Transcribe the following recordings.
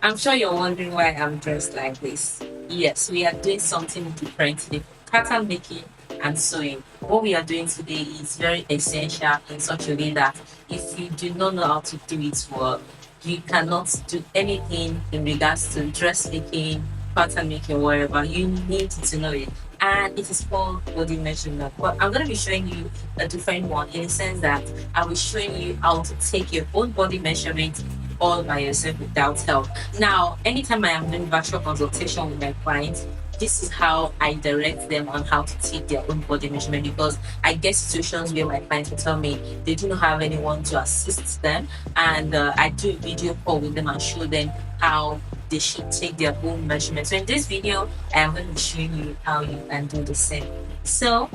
I'm sure you're wondering why I'm dressed like this. Yes, we are doing something different today. Pattern making and sewing. What we are doing today is very essential in such a way that if you do not know how to do it well, you cannot do anything in regards to dressmaking, pattern making, wherever. You need to know it. And it is called body measurement. But I'm going to be showing you a different one in the sense that I will be showing you how to take your own body measurement all by yourself without help. Now, anytime I am doing virtual consultation with my clients, this is how I direct them on how to take their own body measurement because I get situations where my clients will tell me they do not have anyone to assist them, and I do a video call with them and show them how they should take their own measurement. So in this video, I am going to be showing you how you can do the same. So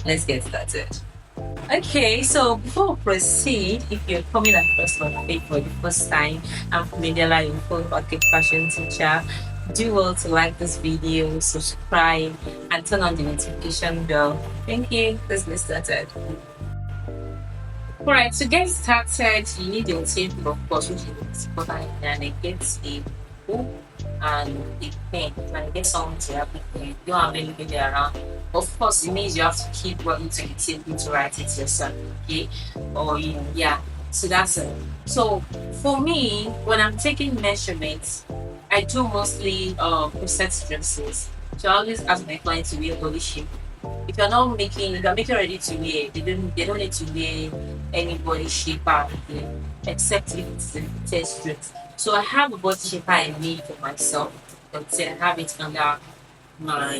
let's get started. Okay, so before we proceed, if you're coming across my page for the first time, I'm Mediala, your full bucket fashion teacher. Do well to like this video, subscribe, and turn on the notification bell. Thank you. Let's get started. Alright, to get started, you need your tape, of course, which is important, and it gets a book and a pen. And get someone to help you. You don't have anybody around. Of course, it means you have to keep working to the table to write it yourself, okay? Or yeah. So that's it. So for me, when I'm taking measurements, I do mostly process dresses. So I always ask my clients to wear body shape. If you're making ready to wear, they don't need to wear any body shape except if it's a test dress. So I have a body shape I made for myself. Let's say I have it under my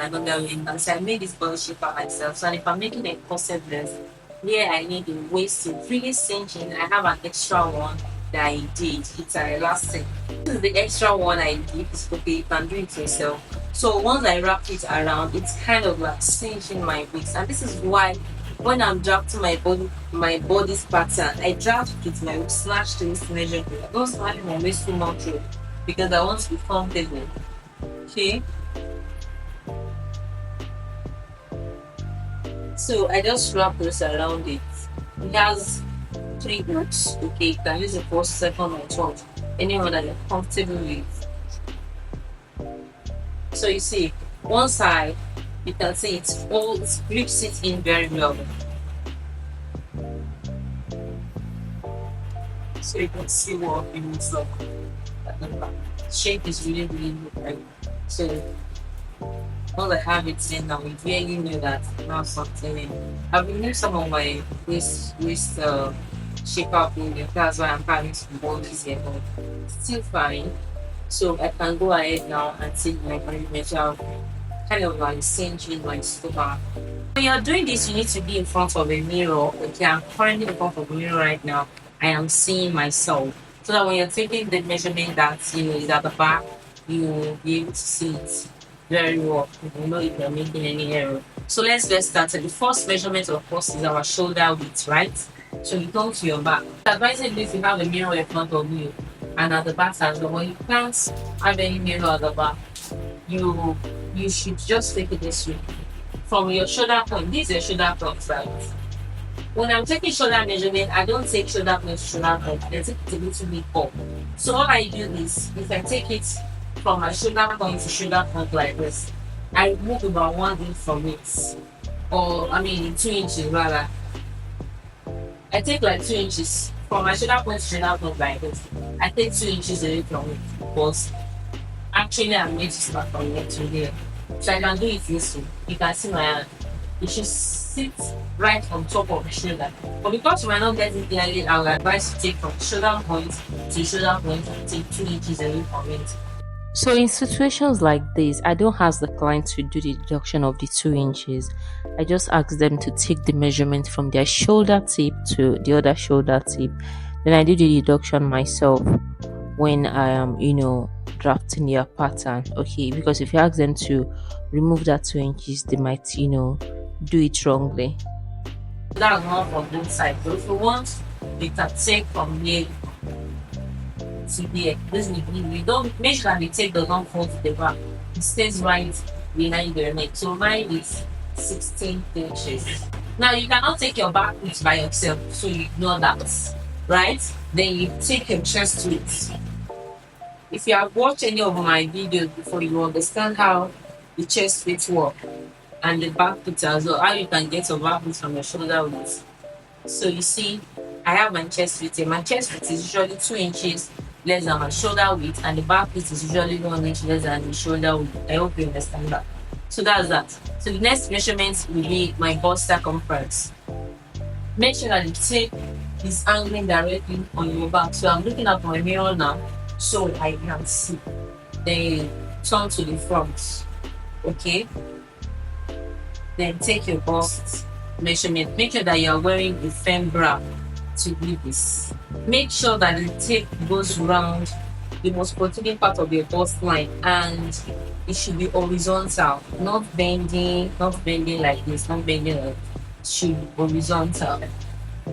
underwear. So I made this body shape for myself. So if I'm making a corset dress, where I need the waist to really cinch in, I have an extra one that I did. It's an elastic. This is the extra one I did. It's okay, you can do it yourself. So once I wrap it around, it's kind of like cinching my waist. And this is why when I'm drafting my body's pattern, I draft it my snatch to waist measure. I don't snatch my waist too much because I want to be comfortable. Okay. So I just wrap this around it. It has 3 hooks. Okay, you can use it for second or third, anyone that you're comfortable with. So you see, one side, you can see it grips it in very well. So you can see what it looks like. Shape is really, really good. So once I have it in now, it really know that now something in. I've removed some of my waist shape up in it. That's why I'm having some bodies here, but still fine. So I can go ahead now and take my body measure, kind of like cinching my stomach. When you're doing this, you need to be in front of a mirror. Okay, I'm currently in front of a mirror right now. I am seeing myself. So that when you're taking the measurement that is at the back, you will be able to see it very well. You know if you're making any error. So let's get started. The first measurement, of course, is our shoulder width, right? So you come to your back. Advisably, if you have a mirror in front of you and at the back as well, when you can't have any mirror at the back, you should just take it this way. From your shoulder point, this is your shoulder point, right? When I'm taking shoulder measurement, I don't take shoulder point to shoulder point. I take it a little bit up. So all I do is, if I take it from my shoulder point to shoulder point like this, I move about 1 inch from it. Or, 2 inches rather. I take like 2 inches from my shoulder point to shoulder point like this. I take 2 inches away from it because actually I'm going to start from here to here. So I can do it this way. You can see my hand. It should sit right on top of the shoulder. But because you might not get it clearly, I would advise you to take from shoulder point to shoulder point and take 2 inches away from it. So in situations like this, I don't ask the client to do the deduction of the 2 inches. I just ask them to take the measurement from their shoulder tip to the other shoulder tip. Then I do the deduction myself when I am, drafting their pattern. Okay, because if you ask them to remove that 2 inches, they might, do it wrongly. That's one from both sides. So if you want, you can take from here to here. This is we don't make sure that the tape does not fall to the back. It stays right behind your neck. So mine is 16 inches. Now you cannot take your back width by yourself, so you ignore that, right? Then you take your chest width. If you have watched any of my videos before, you understand how the chest width work and the back width as well, how you can get your back width from your shoulder width. So you see, I have my chest width here. My chest width is usually 2 inches less than my shoulder width, and the back width is usually 1 inch less than the shoulder width. I hope you understand that. So that's that. So the next measurement will be my bust circumference. Make sure that the tape is angling directly on your back. So I'm looking at my mirror now, so I can see. Then turn to the front. Okay. Then take your bust measurement. Make sure that you are wearing a firm bra to do this. Make sure that the tape goes around the most protruding part of your bust line, and it should be horizontal, not bending like this, not bending like this. It should be horizontal.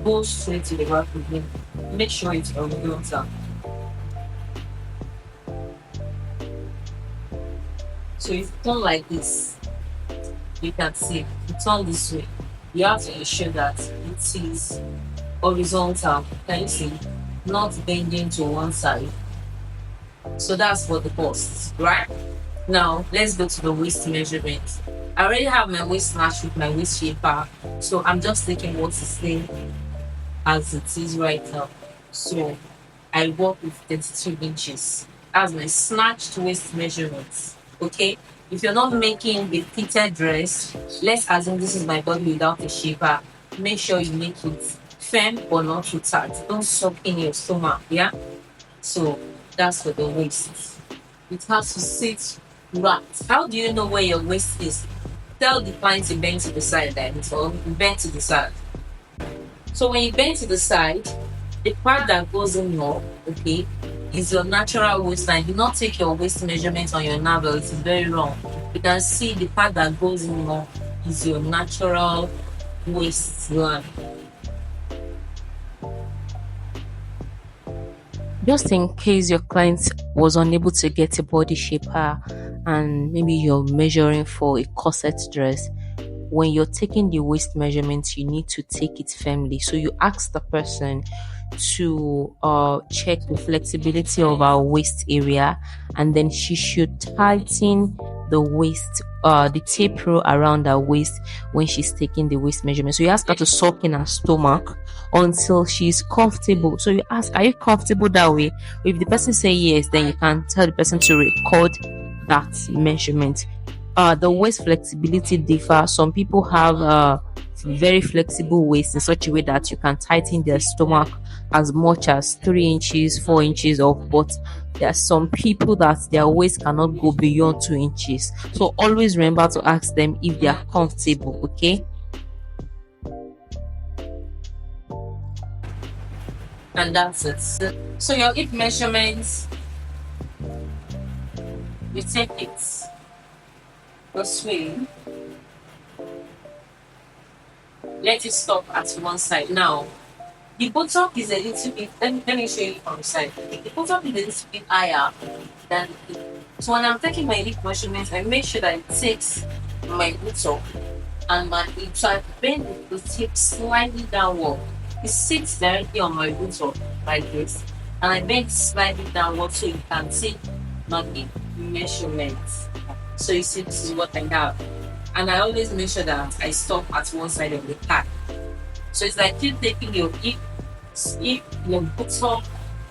Go straight to the back again. Make sure it's horizontal. So if you turn like this, you can see. You turn this way, you have to ensure that it is horizontal. Can you see? Not bending to one side. So that's for the bust, right? Now let's go to the waist measurement. I already have my waist matched with my waist shaper, so I'm just taking what is same as it is right now. So I work with 32 inches. That's my snatched waist measurements. Okay, if you're not making a fitted dress, let's assume this is my body without a shaper. Make sure you make it firm but not too tight. Don't suck in your stomach. Yeah. So that's for the waist. It has to sit right. How do you know where your waist is? Tell the client to bend to the side, then, so bend to the side. So when you bend to the side, the part that goes in more, okay, is your natural waistline. Do not take your waist measurement on your navel. It is very wrong. You can see the part that goes in more is your natural waistline. Just in case your client was unable to get a body shaper and maybe you're measuring for a corset dress, when you're taking the waist measurements, you need to take it firmly. So you ask the person to check the flexibility of our waist area, and then she should tighten the waist, the tape roll around her waist when she's taking the waist measurement. So you ask her to suck in her stomach until she's comfortable. So you ask, are you comfortable that way? If the person say yes, then you can tell the person to record that measurement. The waist flexibility differ. Some people have very flexible waist in such a way that you can tighten their stomach as much as 3 inches, 4 inches off, but there are some people that their waist cannot go beyond 2 inches. So always remember to ask them if they are comfortable. Okay. And that's it. So your hip measurements, you take it this way. Let it stop at one side. Now, the bottom is a little bit, let me show you from the side. The bottom is a little bit higher than the hip. So when I'm taking my hip measurements, I make sure that it takes my bottom and my hip. So I bend the hip slightly downward. It sits directly on my bottom like this. And I bend slightly downward so you can see my hip measurements. So you see, this is what I have. And I always make sure that I stop at one side of the thigh. So it's like you taking your hip, your bottom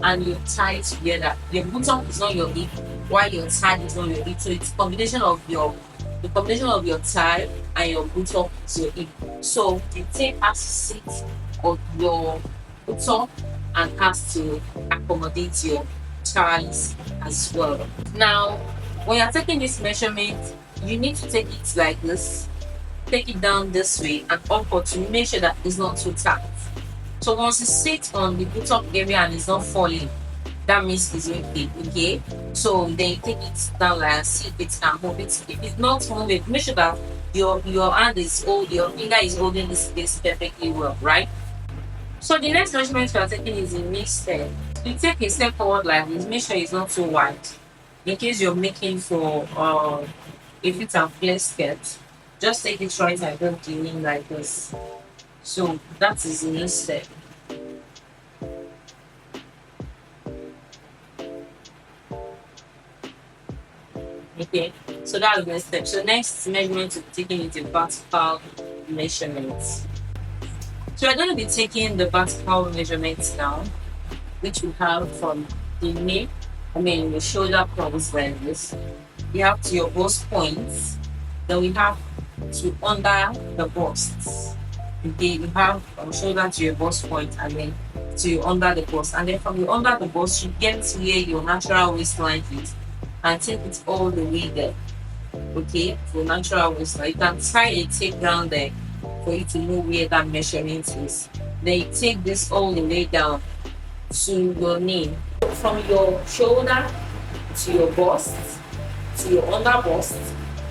and your thigh together. Your bottom is not your hip, while your thigh is not your hip. So it's the combination of your thigh and your bottom is your hip. So the tape has to sit on your bottom and has to accommodate your thighs as well. Now, when you're taking this measurement, you need to take it like this, take it down this way and upward to make sure that it's not too tight. So once it sits on the bottom area and it's not falling, that means it's okay. So then you take it down like, see if it can move it. If it's not moving, make sure that your hand is your finger is holding this space perfectly well, right? So the next measurement we are taking is a mixed step. You take a step forward like this, make sure it's not too wide. In case you're making for a fit and flare skirt, just take it right and don't lean like this. So that is the next step. Okay, so that's the next step. So next measurement to be taking is the vertical measurements. So we're going to be taking the vertical measurements now, which we have from the knee, the shoulder points like this. You have to your bust points. Then we have to under the bust. Okay, you have from shoulder to your bust point and then to under the bust. And then from your under the bust, you get to where your natural waistline is and take it all the way there. Okay, for natural waistline. You can tie a tape down there for you to know where that measurement is. Then you take this all the way down to your knee. From your shoulder to your bust, to your under bust,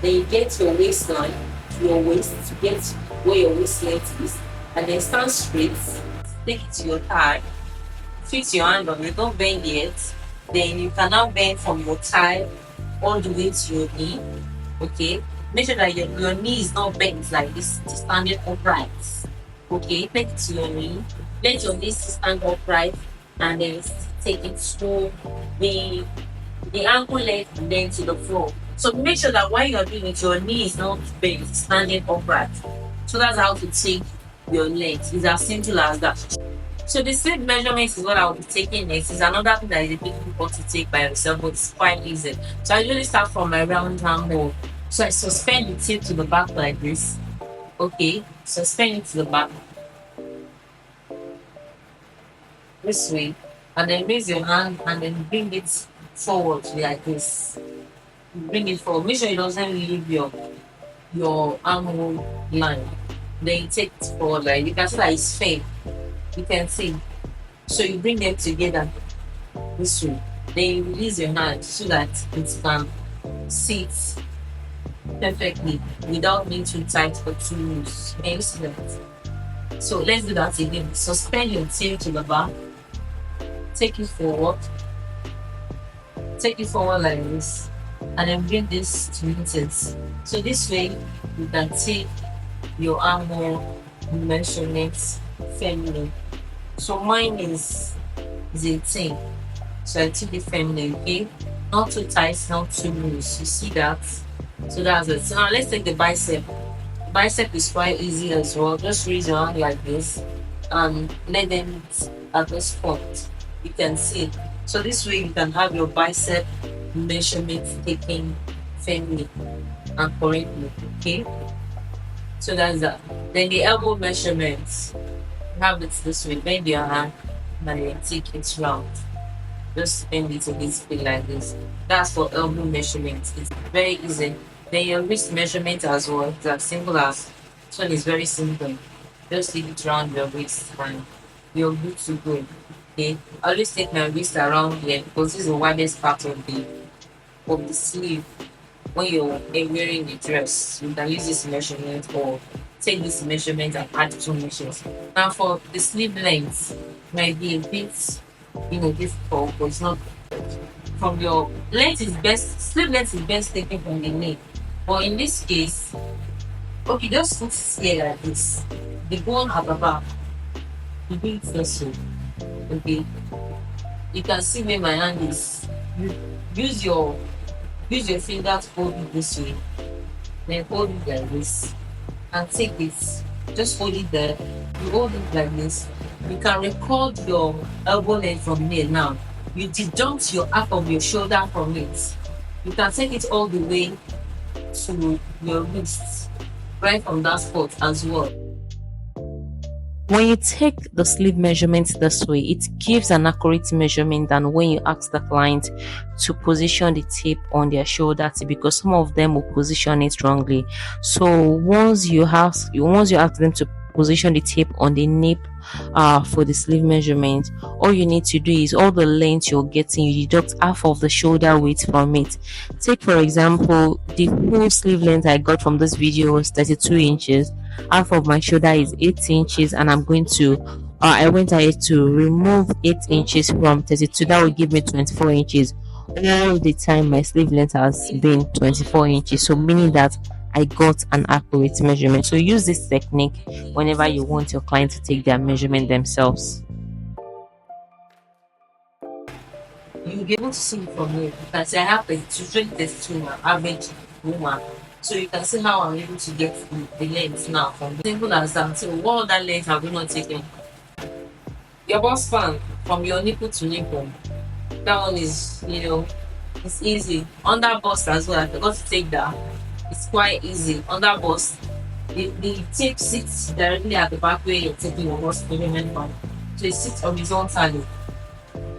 then you get your waistline to your waist to get where your waist length is, and then stand straight, take it to your thigh, fit your hand on it, don't bend yet. Then you can now bend from your thigh all the way to your knee. Okay, make sure that your knee is not bent like this, standing upright. Okay, take it to your knee, let your knee stand upright, and then take it to the ankle length and then to the floor. So make sure that while you're doing it, your knee is not bent, standing upright. So that's how to take your legs. It's as simple as that. So the sleeve measurement is what I'll be taking next. It's another thing that is a bit difficult to take by yourself, but it's quite easy. So I usually start from my round arm hole. So I suspend the tape to the back like this. Okay, suspend it to the back. This way. And then raise your hand and then bring it forward like this. Bring it forward. Make sure it doesn't leave your armhole line. Then you take it forward like you can see that it's firm. You can see. So you bring them together this way. Then you release your hand so that it can sit perfectly without being too tight or too loose. Can you see that? So let's do that again. Suspend your tail to the back. Take it forward. Take it forward like this. And then bring this to it. So this way you can take your armhole measurements feminine. So mine is 18. So I took it feminine, okay? Not too tight, not too loose. You see that? So that's it. So now let's take the bicep. Bicep is quite easy as well. Just raise your hand like this and let them meet at this point. You can see it. So this way you can have your bicep measurements taken firmly and correctly. Okay. So that's that. Then the elbow measurements. You have it this way. Bend your hand and then take it round. Just bend it a little bit like this. That's for elbow measurements. It's very easy. Then your wrist measurement as well. It's as simple as this one is very simple. Just leave it around your waist and you're good to go. Okay. I always take my wrist around here because this is the widest part of the sleeve. When you're wearing the dress, you can use this measurement or take this measurement and add 2 measures. Now for the sleeve length, might be a bit difficult, but it's not. From your length is best, sleeve length is best taken from the knee. But in this case, okay, just put it here like this. The bone at the back, you do it this way. Okay, you can see where my hand is. You use your fingers, hold it this way, then hold it like this, and take it. Just hold it there. You hold it like this. You can record your elbow length from here now. You deduct your half of your shoulder from it. You can take it all the way to your wrist, right from that spot as well. When you take the sleeve measurement this way, it gives an accurate measurement than when you ask the client to position the tape on their shoulder tape, because some of them will position it wrongly. So once you ask them to position the tape on the nape for the sleeve measurement, all you need to do is all the length you're getting, you deduct half of the shoulder weight from it. Take for example, the full sleeve length I got from this video was 32 inches. Half of my shoulder is 8 inches, and I'm going to I went ahead to remove 8 inches from 32. That will give me 24 inches. All the time my sleeve length has been 24 inches, so meaning that I got an accurate measurement. So use this technique whenever you want your client to take their measurement themselves. You'll be able to see it from here. You can say I have 32, 32 now, average woman. So you can see how I'm able to get the length now from the simple as that. So what other length have you not taken? Your bust span from your nipple to nipple. That one is, it's easy. Under bust as well. I forgot to take that. It's quite easy. Under bust, the tape sits directly at the back where you're taking your bust measurement from. So it sits horizontally.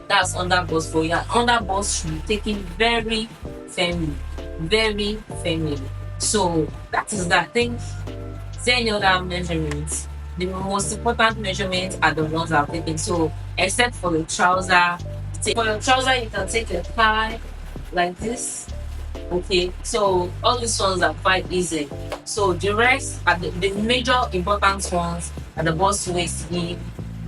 That's under bust for you. Under bust should be taken very firmly. Very firmly. So that is that thing. Is there any other measurements? The most important measurements are the ones I've taken. So except for the trouser, for your trouser you can take a thigh like this. Okay, so all these ones are quite easy. So the rest are the major important ones are the bust waist sleeve,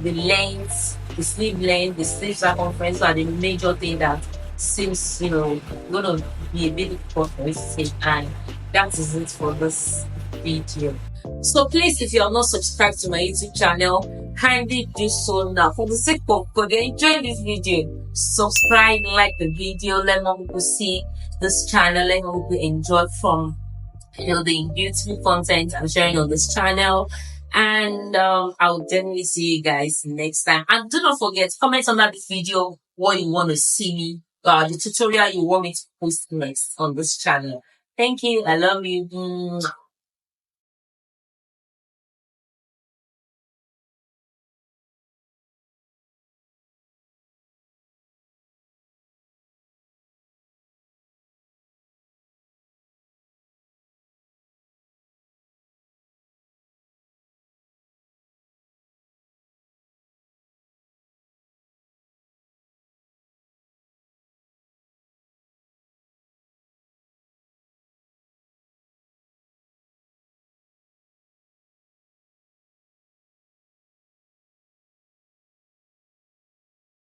the length, the sleeve length, the sleeve circumference are the major thing that seems gonna be a bit difficult for you to take, and that is it for this video. So please, if you are not subscribed to my YouTube channel, kindly do so now. For the sake of God, enjoy this video. Subscribe, like the video, let more people see this channel, let more people enjoy from building beautiful content I'm sharing on this channel. And I'll definitely see you guys next time. And do not forget, comment under this video what you want to see me, the tutorial you want me to post next on this channel. Thank you. I love you.